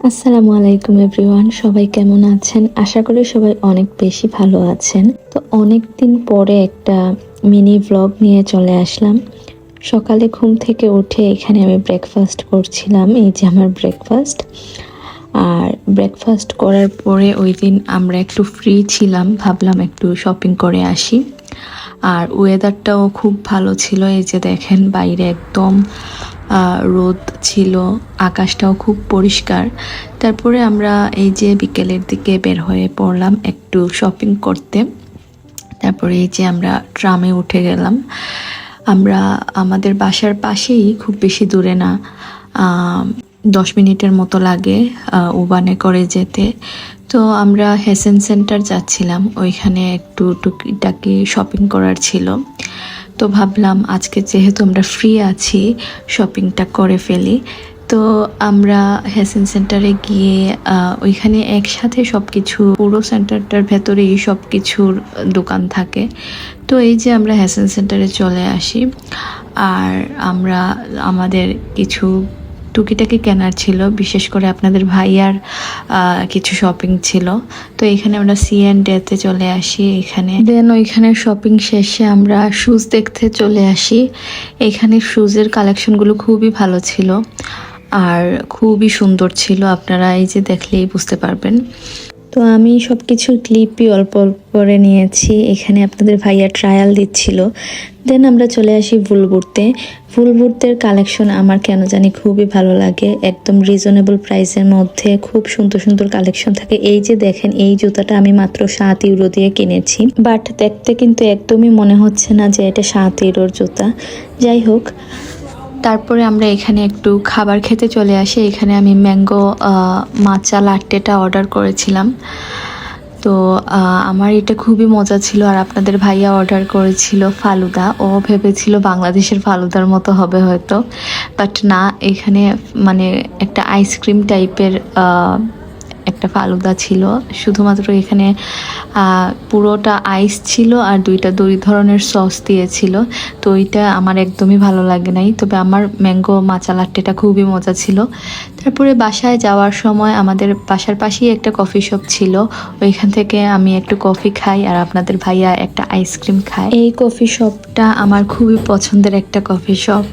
আসসালামু আলাইকুম এভরিওয়ান, সবাই কেমন আছেন? আশা করি সবাই অনেক বেশি ভালো আছেন। তো অনেক দিন পরে একটা মিনি ব্লগ নিয়ে চলে আসলাম। সকালে ঘুম থেকে উঠে এখানে আমি ব্রেকফাস্ট করছিলাম। এই যে আমার ব্রেকফাস্ট। আর ব্রেকফাস্ট করার পরে ওই দিন আমরা একটু ফ্রি ছিলাম, ভাবলাম একটু শপিং করে আসি। আর ওয়েদারটাও খুব ভালো ছিল। এই যে দেখেন বাইরে একদম রোদ ছিল, আকাশটাও খুব পরিষ্কার। তারপরে আমরা এই যে বিকেলের দিকে বের হয়ে পড়লাম একটু শপিং করতে। তারপরে এই যে আমরা ট্রামে উঠে গেলাম। আমরা আমাদের বাসার পাশেই, খুব বেশি দূরে না, 10 মিনিটের মতো লাগে উবানে করে যেতে। তো আমরা হেসেন সেন্টার যাচ্ছিলাম, ওইখানে একটু টুকিটাকি শপিং করার ছিল। তো ভাবলাম আজকে যেহেতু আমরা ফ্রি আছি, শপিংটা করে ফেলি। তো আমরা হেসেন সেন্টারে গিয়ে ওইখানে একসাথে সব কিছু, পুরো সেন্টারটার ভেতরেই সব কিছুর দোকান থাকে। তো এই যে আমরা হেসেন সেন্টারে চলে আসি। আর আমরা আমাদের কিছু টুকিটাকি কেনার ছিল, বিশেষ করে আপনাদের ভাইয়ার কিছু শপিং ছিল। তো এখানে আমরা C&A-তে চলে আসি। এখানে দেন ওইখানে শপিং শেষে আমরা শুজ দেখতে চলে আসি। এখানে শুজের কালেকশনগুলো খুবই ভালো ছিল আর খুবই সুন্দর ছিল, আপনারা এই যে দেখলেই বুঝতে পারবেন। তো আমি সব কিছুর ক্লিপই অল্প অল্প করে নিয়েছি। এখানে আপনাদের ভাইয়া ট্রায়াল দিচ্ছিল। দেন আমরা চলে আসি ভুলবুরতে। ভুলবুরতের কালেকশন আমার কেন জানি খুবই ভালো লাগে, একদম রিজনেবল প্রাইসের মধ্যে খুব সুন্দর সুন্দর কালেকশন থাকে। এই যে দেখেন, এই জুতাটা আমি মাত্র 7 ইউরো দিয়ে কিনেছি, বাট দেখতে কিন্তু একদমই মনে হচ্ছে না যে এটা 7 ইউরোর জুতা। যাই হোক, তারপরে আমরা এখানে একটু খাবার খেতে চলে আসি। এখানে আমি ম্যাঙ্গো মাচা লাট্টেটা অর্ডার করেছিলাম। তো আমার এটা খুবই মজা ছিল। আর আপনাদের ভাইয়া অর্ডার করেছিল ফালুদা। ও ভেবেছিল বাংলাদেশের ফালুদার মতো হবে হয়তো, বাট না, এখানে মানে একটা আইসক্রিম টাইপের একটা ফালুদা ছিল। শুধুমাত্র এখানে পুরোটা আইস ছিল আর দুই ধরনের সস দিয়েছিল। তো ওইটা আমার একদমই ভালো লাগে নাই, তবে আমার ম্যাঙ্গো মাচা লাট্টেটা খুবই মজা ছিল। তারপরে বাসায় যাওয়ার সময় আমাদের বাসার পাশেই একটা কফি শপ ছিল, ওইখান থেকে আমি একটু কফি খাই আর আপনাদের ভাইয়া একটা আইসক্রিম খায়। এই কফি শপটা আমার খুবই পছন্দের একটা কফি শপ।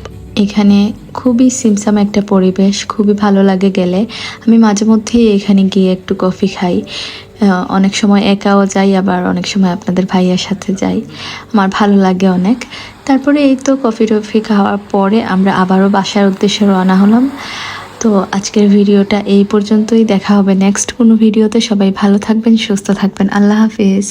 এখানে খুবই সিমসাম একটা পরিবেশ, খুবই ভালো লাগে গেলে। আমি মাঝে মধ্যেই এখানে গিয়ে একটু কফি খাই। অনেক সময় একাও যাই, আবার অনেক সময় আপনাদের ভাইয়ার সাথে যাই। আমার ভালো লাগে অনেক। তারপরে এই তো কফি টফি খাওয়ার পরে আমরা আবারও বাসার উদ্দেশ্যে রওনা হলাম। তো আজকের ভিডিওটা এই পর্যন্তই। দেখা হবে নেক্সট কোনো ভিডিওতে। সবাই ভালো থাকবেন, সুস্থ থাকবেন। আল্লাহ হাফিজ।